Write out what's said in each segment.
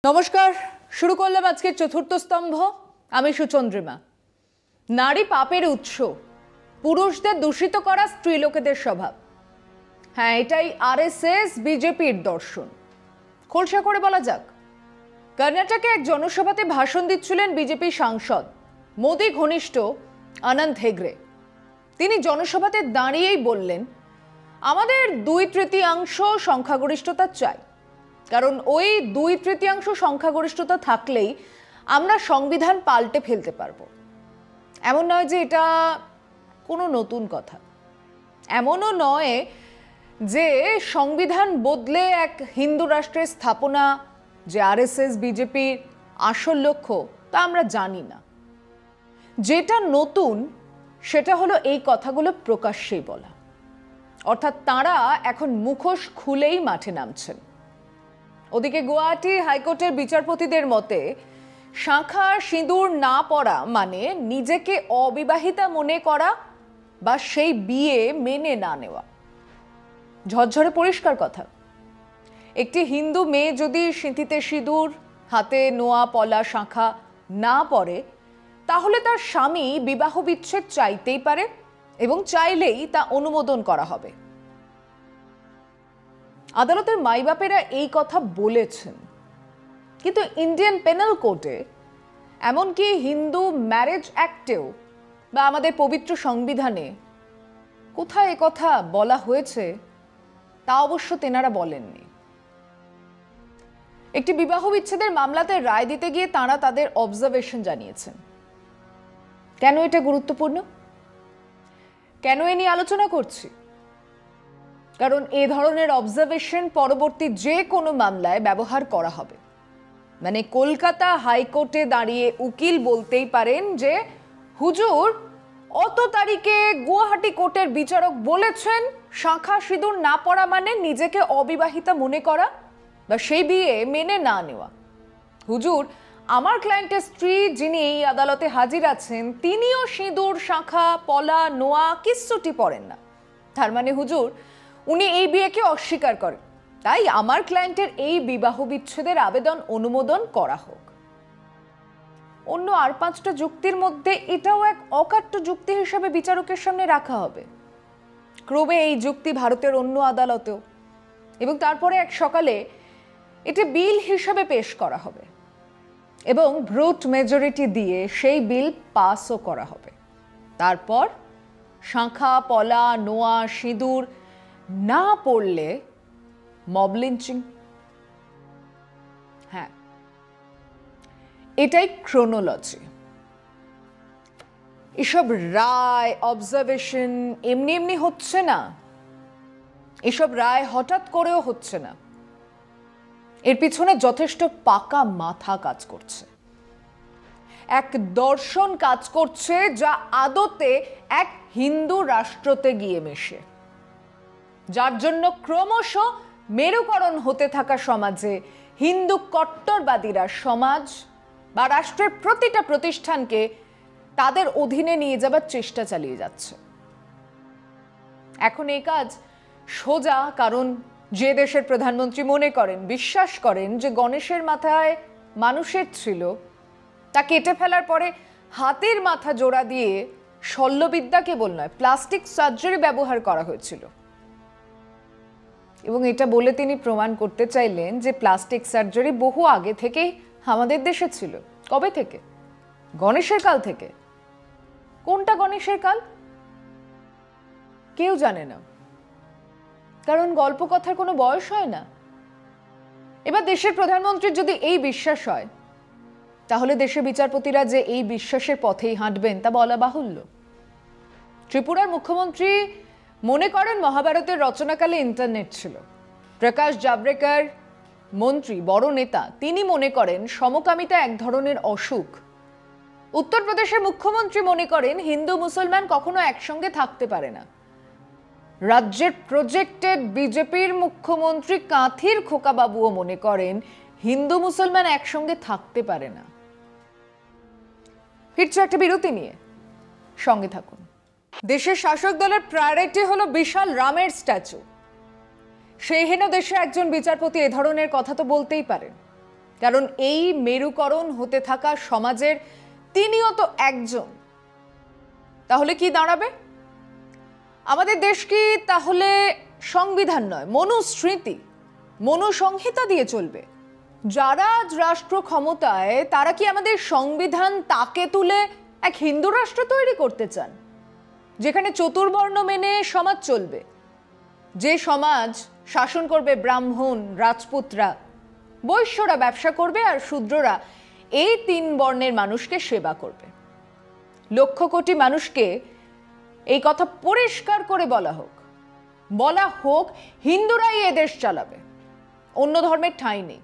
নমস্কার, শুরু করলাম আজকের চতুর্থ স্তম্ভ। আমি সুচন্দ্রিমা। নারী পাপের উৎস, পুরুষদের দূষিত করা স্ত্রীলোকেদের স্বভাব। হ্যাঁ, এটাই আরএসএস বিজেপির দর্শন। খোলসা করে বলা যাক, কর্ণাটকে এক জনসভাতে ভাষণ দিচ্ছিলেন বিজেপি সাংসদ মোদি ঘনিষ্ঠ আনন্দ হেগড়ে। তিনি জনসভাতে দাঁড়িয়েই বললেন, আমাদের 2/3 সংখ্যাগরিষ্ঠতা চাই, কারণ ওই 2/3 সংখ্যাগরিষ্ঠতা থাকলেই আমরা সংবিধান পাল্টে ফেলতে পারবো। এমন নয় যে এটা কোনো নতুন কথা, এমনও নয় যে সংবিধান বদলে এক হিন্দু রাষ্ট্রের স্থাপনা যে আরএসএস বিজেপির আসল লক্ষ্য তা আমরা জানি না। যেটা নতুন সেটা হলো এই কথাগুলো প্রকাশ্যেই বলা, অর্থাৎ তাঁরা এখন মুখোশ খুলেই মাঠে নামছেন। ওদিকে গুয়াহাটি হাইকোর্টের বিচারপতিদের মতে শাঁখা সিঁদুর না পরা মানে নিজেকে অবিবাহিতা মনে করা বা সেই বিয়ে মেনে না নেওয়া। ঝরঝরে পরিষ্কার কথা, একটি হিন্দু মেয়ে যদি সিঁথিতে সিঁদুর, হাতে নোয়া পলা শাঁখা না পরে, তাহলে তার স্বামী বিবাহ বিচ্ছেদ চাইতেই পারে এবং চাইলেই তা অনুমোদন করা হবে। আদালতের মাইবাপেরা এই কথা বলেছেন, কিন্তু ইন্ডিয়ান পেনাল কোডে, এমনকি হিন্দু ম্যারেজ অ্যাক্টেও বা আমাদের পবিত্র সংবিধানে কোথায় কথা বলা হয়েছে তা অবশ্য তেনারা বলেননি। একটি বিবাহ বিচ্ছেদের মামলাতে রায় দিতে গিয়ে তাঁরা তাদের অবজারভেশন জানিয়েছেন। কেন এটা গুরুত্বপূর্ণ, কেন এ নিয়ে আলোচনা করছি? কারণ এ ধরনের অবজারভেশন পরবর্তী যে কোনো মামলায় ব্যবহার করা হবে। মানে কলকাতা হাইকোর্টে দাঁড়িয়ে উকিল বলতেই পারেন যে হুজুর অত তারিখে গুয়াহাটি কোর্টের বিচারক বলেছেন শাঁখা সিঁদুর না পরা মানে নিজেকে অবিবাহিতা মনে করা বা সেই বিয়ে মেনে না নেওয়া। হুজুর, আমার ক্লায়েন্টের স্ত্রী যিনি এই আদালতে হাজির আছেন তিনিও সিঁদুর, শাঁখা, পলা, নোয়া কিচ্ছুটি পরেন না। তার মানে হুজুর উনি এই বিয়েকে অস্বীকার করেন, তাই আমার ক্লায়েন্টের এই বিবাহ বিচ্ছেদের আবেদন অনুমোদন করা হোক। অন্য আর 5টা যুক্তির মধ্যে এটাও এক অকাট্য যুক্তি হিসেবে বিচারকের সামনে রাখা হবে। ক্রমে এই যুক্তি ভারতের অন্য আদালতেও, এবং তারপরে এক সকালে এটি বিল হিসেবে পেশ করা হবে এবং ভোট মেজরিটি দিয়ে সেই বিল পাসও করা হবে। তারপর শাঁখা, পলা, নোয়া, সিঁদুর না পড়লে মব লিঞ্চিং। হ্যাঁ, এটাই ক্রোনোলজি। এসব রায় অবজারভেশন এমনি এমনি হচ্ছে না, এসব রায় হঠাৎ করেও হচ্ছে না। এর পিছনে যথেষ্ট পাকা মাথা কাজ করছে, এক দর্শন কাজ করছে যা আদতে এক হিন্দু রাষ্ট্রতে গিয়ে মেশে, যার জন্য ক্রমশ মেরুকরণ হতে থাকা সমাজে হিন্দু কট্টরবাদীরা সমাজ বা রাষ্ট্রের প্রতিটা প্রতিষ্ঠানকে তাদের অধীনে নিয়ে যাবার চেষ্টা চালিয়ে যাচ্ছে। এখন এই কাজ সোজা, কারণ যে দেশের প্রধানমন্ত্রী মনে করেন, বিশ্বাস করেন যে গণেশের মাথায় মানুষের ছিল, তা কেটে ফেলার পরে হাতির মাথা জোড়া দিয়ে শল্যবিদ্যা কেবল নয়, প্লাস্টিক সার্জারি ব্যবহার করা হয়েছিল। এবং এটা বলে তিনি প্রমাণ করতে চাইলেন যে প্লাস্টিক সার্জারি বহু আগে থেকেই আমাদের দেশে ছিল। কবে থেকে? গণেশের কাল থেকে। কোনটা গণেশের কাল কেউ জানে না, কারণ গল্প কথার কোনো বয়স হয় না। এবার দেশের প্রধানমন্ত্রীর যদি এই বিশ্বাস হয়, তাহলে দেশের বিচারপতিরা যে এই বিশ্বাসের পথেই হাঁটবেন তা বলা বাহুল্য। ত্রিপুরার মুখ্যমন্ত্রী মনে করেন মহাভারতের রচনাকালে ইন্টারনেট ছিল। প্রকাশ জাভড়েকর, মন্ত্রী, বড় নেতা, তিনি মনে করেন সমকামিতা এক ধরনের অসুখ। উত্তরপ্রদেশের মুখ্যমন্ত্রী মনে করেন হিন্দু মুসলমান কখনো একসঙ্গে থাকতে পারে না। রাজ্যের প্রজেক্টেড বিজেপির মুখ্যমন্ত্রী কাঁথির খোকাবাবুও মনে করেন হিন্দু মুসলমান একসঙ্গে থাকতে পারে না। ফিরছে একটা বিরতি নিয়ে, সঙ্গে থাকুন। দেশের শাসক দলের প্রায়োরিটি হলো বিশাল রামের স্ট্যাচু। সেই হেন দেশে একজন বিচারপতি এ ধরনের কথা তো বলতেই পারেন, কারণ এই মেরুকরণ হতে থাকা সমাজের তিনিও তো একজন। তাহলে কি দাঁড়াবে? আমাদের দেশ কি তাহলে সংবিধান নয়, মনুস্মৃতি, মনুসংহিতা দিয়ে চলবে? যারা আজ রাষ্ট্র ক্ষমতায় তারা কি আমাদের সংবিধান তাকে তুলে এক হিন্দু রাষ্ট্র তৈরি করতে চান, যেখানে চতুর্বর্ণ মেনে সমাজ চলবে, যে সমাজ শাসন করবে ব্রাহ্মণ রাজপুতরা, বৈশ্যরা ব্যবসা করবে আর শূদ্ররা এই 3 বর্ণের মানুষকে সেবা করবে? লক্ষ কোটি মানুষকে এই কথা পরিষ্কার করে বলা হোক হিন্দুরাই এ দেশ চালাবে, অন্য ধর্মের ঠাঁই নেই।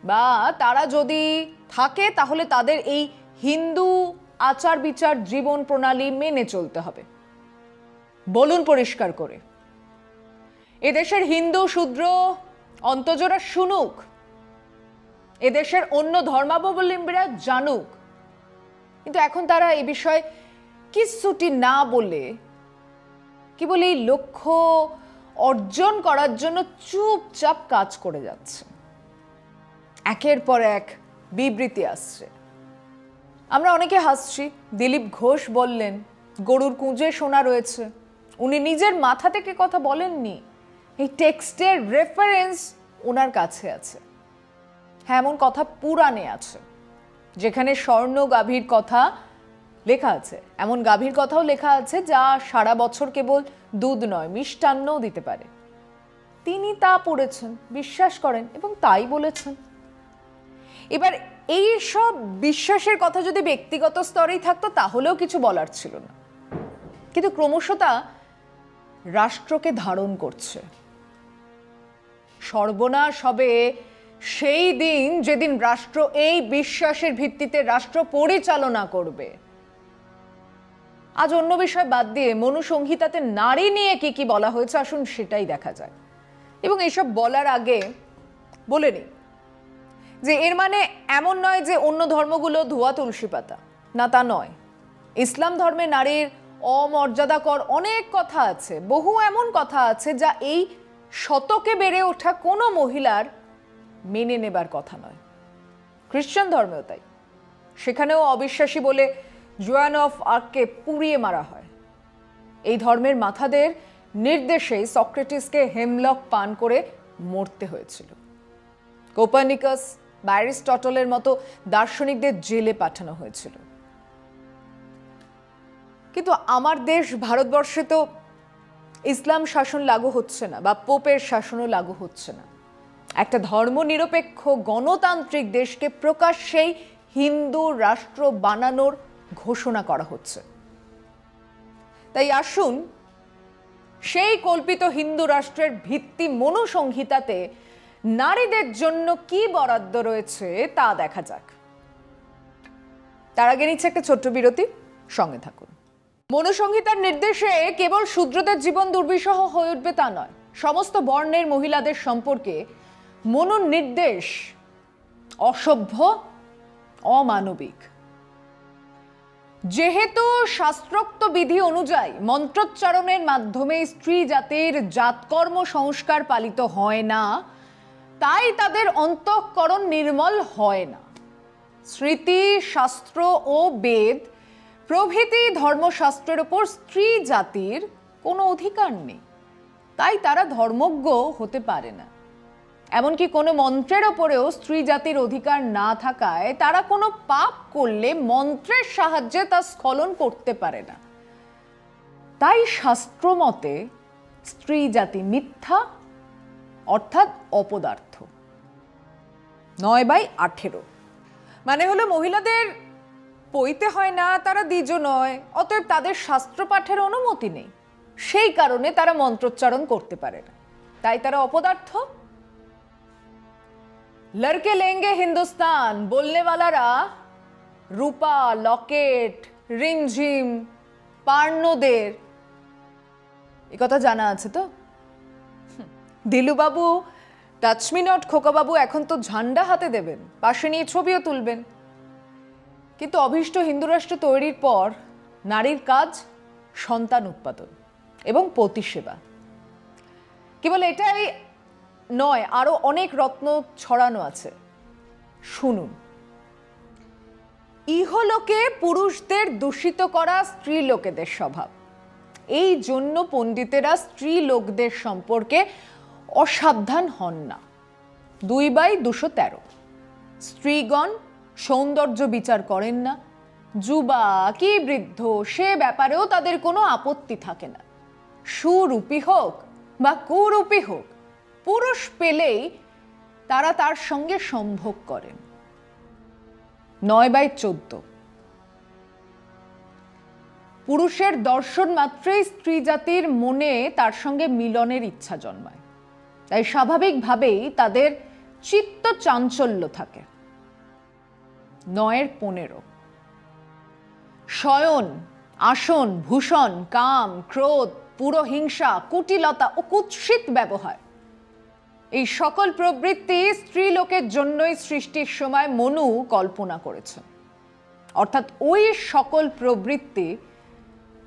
বা তারা যদি থাকে তাহলে তাদের এই হিন্দু আচার বিচার জীবন প্রণালী মেনে চলতে হবে। বলুন পরিষ্কার করে, এদেশের হিন্দু শূদ্র অন্তজোড়া শুনুক, এদেশের অন্য ধর্মাবলম্বীরা জানুক। কিন্তু এখন তারা এই বিষয়ে কিচ্ছুটি না বলে কেবল এই লক্ষ্য অর্জন করার জন্য চুপচাপ কাজ করে যাচ্ছে। একের পর এক বিবৃতি আসছে। আমরা অনেকে হাসছি। দিলীপ ঘোষ বললেন গরুর কুঁজে সোনা রয়েছে। উনি নিজের মাথা থেকে কথা বলেননি, এই টেক্সটের রেফারেন্স ওনার কাছে আছে। হ্যাঁ, এমন কথা পুরাণে আছে, যেখানে স্বর্ণ গাভীর কথা লেখা আছে। এমন গাভীর কথাও লেখা আছে যা সারা বছর কেবল দুধ নয় মিষ্টান্নও দিতে পারে। তিনি তা পড়েছেন, বিশ্বাস করেন এবং তাই বলেছেন। এবার এই সব বিশ্বাসের কথা যদি ব্যক্তিগত স্তরেই থাকতো তাহলেও কিছু বলার ছিল না, কিন্তু ক্রমশ তা রাষ্ট্রকে ধারণ করছে। সর্বনাশ হবে সেই দিন যেদিন রাষ্ট্র এই বিশ্বাসের ভিত্তিতে রাষ্ট্র পরিচালনা করবে। আজ অন্য বিষয় বাদ দিয়ে মনুসংহিতাতে নারী নিয়ে কি কি বলা হয়েছে আসুন সেটাই দেখা যায়। এবং এইসব বলার আগে বলে নিই যে এর মানে এমন নয় যে অন্য ধর্মগুলো ধোয়া তুলসী পাতা, না তা নয়। ইসলাম ধর্মে নারীর অমর্যাদাকর অনেক কথা আছে, বহু এমন কথা আছে যা এই শতকে বেড়ে ওঠা কোনো মহিলার মেনে নেবার কথা নয়। খ্রিস্টান ধর্মেও তাই, সেখানেও অবিশ্বাসী বলে জোয়ান অফ আর্ককে পুড়িয়ে মারা হয়। এই ধর্মের মাথাদের নির্দেশেই সক্রেটিসকে হেমলক পান করে মরতে হয়েছিল। কোপার্নিকাস বা অ্যারিস্টটলের মতো দার্শনিকদের জেলে পাঠানো হয়েছিল। কিন্তু আমার দেশ ভারতবর্ষে তো ইসলাম শাসন লাগু হচ্ছে না, বা পোপের শাসনও লাগু হচ্ছে না। একটা ধর্মনিরপেক্ষ গণতান্ত্রিক দেশকে প্রকাশ্যেই হিন্দু রাষ্ট্র বানানোর ঘোষণা করা হচ্ছে। তাই আসুন সেই কল্পিত হিন্দু রাষ্ট্রের ভিত্তি মনুসংহিতাতে নারীদের জন্য কি বরাদ্দ রয়েছে তা দেখা যাক। তার আগে নিচ্ছে একটা ছোট্ট বিরতি, সঙ্গে থাকুন। মনুসংহিতার নির্দেশে কেবল শূদ্রদের জীবন দুর্বিষহ হয়ে উঠবে তা নয়, সমস্ত বর্ণের মহিলাদের সম্পর্কে মনুর নির্দেশ অসভ্য, অমানবিক। যেহেতু শাস্ত্রোক্ত বিধি অনুযায়ী মন্ত্রোচ্চারণের মাধ্যমে স্ত্রী জাতির জাতকর্ম সংস্কার পালিত হয় না, তাই তাদের অন্তঃকরণ নির্মল হয় না। স্মৃতি, শাস্ত্র ও বেদ প্রভৃতি ধর্মশাস্ত্রের উপর স্ত্রী জাতির কোনো অধিকার নেই, তাই তারা ধর্মজ্ঞ হতে পারে না। এমনকি কোনো মন্ত্রের ওপরেও স্ত্রী জাতির অধিকার না থাকায় তারা কোনো পাপ করলে মন্ত্রের সাহায্যে তা স্খলন করতে পারে না। তাই শাস্ত্র মতে স্ত্রী জাতি মিথ্যা, অর্থাৎ অপদার্থ। 9/18 মানে হলো মহিলাদের পইতে হয় না, তারা দ্বিজ নয়, অতএব তাদের শাস্ত্র পাঠের অনুমতি নেই। সেই কারণে তারা মন্ত্রোচ্চারণ করতে পারে না, তাই তারা অপদার্থ। লড়কে লেঙ্গে হিন্দুস্তান বলনেওয়ালারা রূপা, লকেট, রিমঝিম, পার্নোদের এ কথা জানা আছে তো? দিলুবাবু, টাচমি নট খোকাবাবু এখন তো ঝান্ডা হাতে দেবেন, পাশে নিয়ে ছবিও তুলবেন। কিন্তু অভীষ্ট হিন্দু রাষ্ট্র তৈরির পর নারীর কাজ সন্তান উৎপাদন এবং পতি সেবা। কেবল এটাই নয়, আরো অনেক রত্ন ছড়ানো আছে। শুনুন। ইহলোকে পুরুষদের দূষিত করা স্ত্রী লোকেদের স্বভাব। এই জন্য পণ্ডিতেরা স্ত্রী লোকদের সম্পর্কে অসাবধান হন না। 2/213। স্ত্রীগণ সৌন্দর্য বিচার করেন না, যুবা কি বৃদ্ধ সে ব্যাপারেও তাদের কোনো আপত্তি থাকে না। সুরূপী হোক বা কুরূপী হোক, পুরুষ পেলেই তারা তার সঙ্গে সম্ভোগ করেন। 9/14। পুরুষের দর্শন মাত্রই স্ত্রী জাতির মনে তার সঙ্গে মিলনের ইচ্ছা জন্মায়, তাই স্বাভাবিকভাবেই তাদের চিত্ত চাঞ্চল্য থাকে। 9/15। শয়ন, আসন, ভূষণ, কাম, ক্রোধ, পুরহিংসা, কুটিলতা ও কুৎসিত ব্যবহার, এই সকল প্রবৃত্তি স্ত্রী লোকের জন্যই সৃষ্টির সময় মনু কল্পনা করেছেন। অর্থাৎ ওই সকল প্রবৃত্তি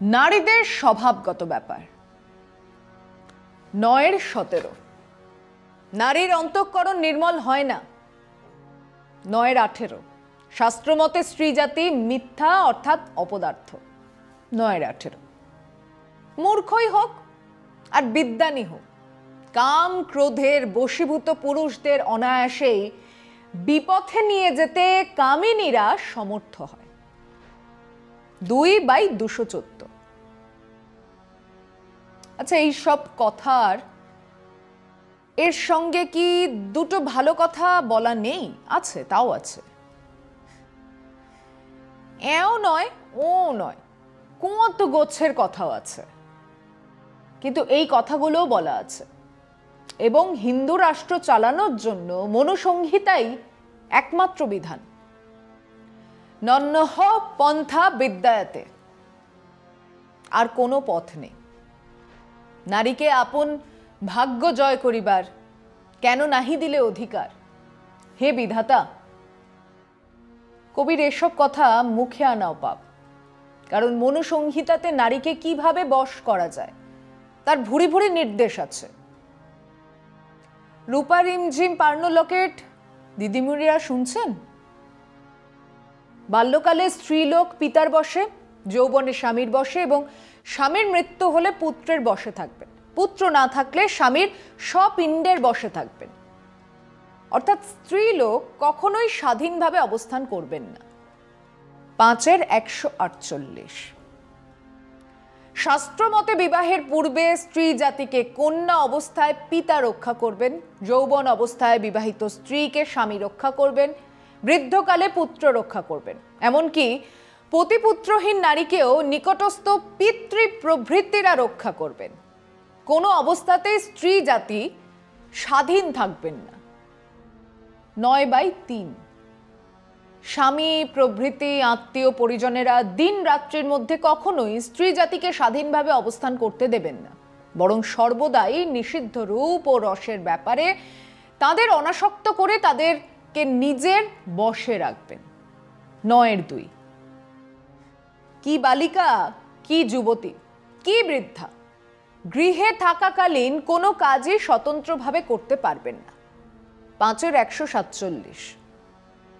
নারীদের স্বভাবগত ব্যাপার। 9/17। নারীর অন্তঃকরণ নির্মল হয় না। 9/18। শাস্ত্রমতে স্ত্রী জাতি মিথ্যা অর্থাৎ অপদার্থ। 9/18। মূর্খই হোক আর বিদ্বানী হোক, কাম ক্রোধের বশীভূত পুরুষদের অনায়াসেই বিপথে নিয়ে যেতে কামিনীরা সমর্থ হয়। 2/214। আচ্ছা, এই সব কথার এর সঙ্গে কি দুটো ভালো কথা বলা নেই? আছে, তাও আছে। এও নয় ও নয়, কত গোছের কথাও আছে, কিন্তু এই কথাগুলোও বলা আছে। এবং হিন্দু রাষ্ট্র চালানোর জন্য মনুসংহিতাই একমাত্র বিধান। নন্যহ পন্থা বিদ্যায়তে, আর কোনো পথ নেই। নারীকে আপন ভাগ্য জয় করিবার কেন নাহি দিলে অধিকার? হে বিধাতা, কবির এসব কথা মুখে আনাও পাপ। কারণ মনুসংহিতাতে নারীকে কিভাবে বশ করা যায় তার ভুরি ভুরি নির্দেশ আছে। রূপা রিমঝিম পার্নলকেট দিদিমুড়িরা শুনছেন? বাল্যকালে স্ত্রীলোক পিতার বশে, যৌবনে স্বামীর বশে, এবং স্বামীর মৃত্যু হলে পুত্রের বশে থাকবেন। পুত্র না থাকলে স্বামীর স্বপিণ্ডের বশে থাকবেন। অর্থাৎ স্ত্রীলোক কখনোই স্বাধীনভাবে অবস্থান করবেন না। 5/148। শাস্ত্রমতে বিবাহের পূর্বে স্ত্রী জাতিকে কন্যা অবস্থায় পিতা রক্ষা করবেন, যৌবন অবস্থায় বিবাহিত স্ত্রীকে স্বামী রক্ষা করবেন, বৃদ্ধকালে পুত্র রক্ষা করবেন। এমনকি পতিপুত্রহীন নারীকেও নিকটস্থ পিতৃ প্রভৃতিরা রক্ষা করবেন। কোনো অবস্থাতেই স্ত্রী জাতি স্বাধীন থাকবেন না। 9/3। স্বামী প্রভৃতি আত্মীয় পরিজনেরা দিন রাত্রির মধ্যে কখনোই স্ত্রী জাতিকে স্বাধীনভাবে অবস্থান করতে দেবেন না, বরং সর্বদাই নিষিদ্ধ রূপ ও রসের ব্যাপারে তাদের অনাসক্ত করে তাদেরকে নিজের বশে রাখবেন। 9/2। কি বালিকা, কি যুবতী, কি বৃদ্ধা গৃহে থাকাকালীন কোনো কাজই স্বতন্ত্রভাবে করতে পারবেন না। 5/147।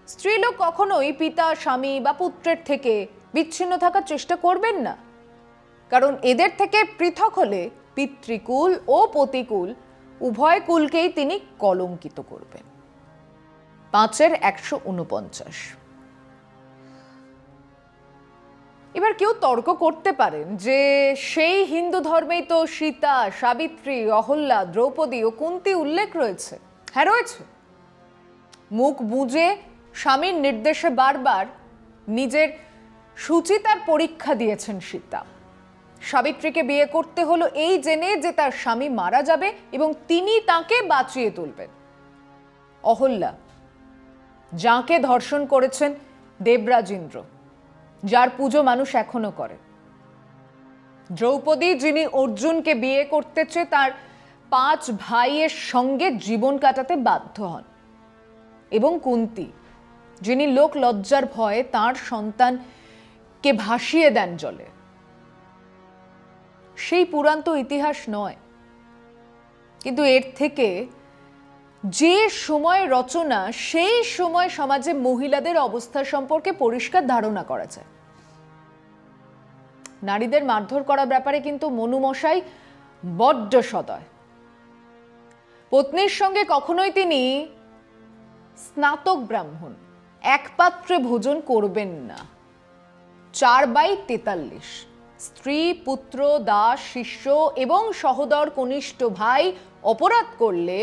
স্ত্রীলোক কখনোই পিতা, স্বামী বা পুত্রের থেকে বিচ্ছিন্ন থাকার চেষ্টা করবেন না, কারণ এদের থেকে পৃথক হলে পিতৃকুল ও পতিকুল উভয় কুলকেই তিনি কলঙ্কিত করবেন। 5/149। এবার কেউ তর্ক করতে পারেন যে সেই হিন্দু ধর্মেই তো সীতা, সাবিত্রী, অহল্যা, দ্রৌপদী ও কুন্তী উল্লেখ রয়েছে। হ্যাঁ, রয়েছে। মুখ বুজে স্বামীর নির্দেশে বারবার নিজের সুচিতার পরীক্ষা দিয়েছেন সীতা। সাবিত্রীকে বিয়ে করতে হলো এই জেনে যে তার স্বামী মারা যাবে এবং তিনি তাকে বাঁচিয়ে তুলবেন। অহল্যা, যাকে ধর্ষণ করেছেন দেবরাজ ইন্দ্র, যার পুজো মানুষ এখনো করে। দ্রৌপদী, যিনি অর্জুনকে বিয়ে করতে চেয়ে তার 5 ভাইয়ের সঙ্গে জীবন কাটাতে বাধ্য হন। এবং কুন্তী, যিনি লোক লজ্জার ভয়ে তার সন্তানকে ভাসিয়ে দেন জলে। সেই পুরাণ তো ইতিহাস নয়, কিন্তু এর থেকে যে সময় রচনা, সেই সময় সমাজে মহিলাদের অবস্থা সম্পর্কে পরিষ্কার ধারণা করা যায়। নারীদের মারধর করার ব্যাপারে কিন্তু মনুমশাই বড্ড সদয়। পত্নীর সঙ্গে কখনোই তিনি স্নাতক ব্রাহ্মণ এক পাত্রে ভোজন করবেন না। 4/43 স্ত্রী, পুত্র, দাস, শিষ্য এবং সহোদর কনিষ্ঠ ভাই অপরাধ করলে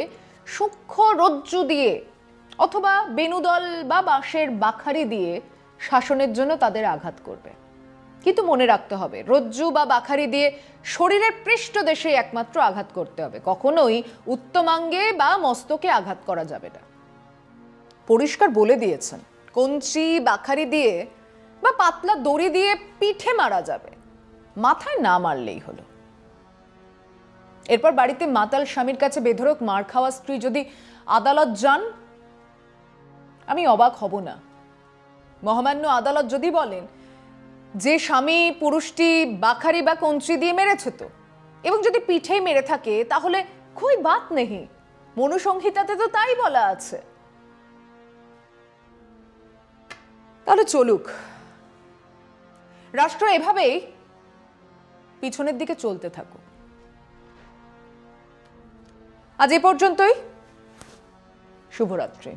সূক্ষ্ম রজ্জু দিয়ে অথবা বেনুদল বা বাঁশের বাখারি দিয়ে শাসনের জন্য তাদের আঘাত করবে। কিন্তু মনে রাখতে হবে, রজ্জু বা বাখারি দিয়ে শরীরের পৃষ্ঠদেশে একমাত্র আঘাত করতে হবে, কখনোই উত্তমাঙ্গে বা মস্তকে আঘাত করা যাবে না। পরিষ্কার বলে দিয়েছেন, কঞ্চি, বাখারি দিয়ে বা পাতলা দড়ি দিয়ে পিঠে মারা যাবে, মাথায় না মারলেই হলো। এরপর বাড়িতে মাতাল স্বামীর কাছে বেধড়ক মার খাওয়া স্ত্রী যদি আদালত যান, আমি অবাক হব না। মহামান্য আদালত যদি বলেন যে স্বামী পুরুষটি বাখারি বা কঞ্চি দিয়ে মেরেছে তো, এবং যদি পিঠেই মেরে থাকে, তাহলে কোই বাত নেই, মনুসংহিতাতে তো তাই বলা আছে। তাহলে চলুক, রাষ্ট্র এভাবেই পিছনের দিকে চলতে থাকুক। আজ এ পর্যন্তই। শুভরাত্রি।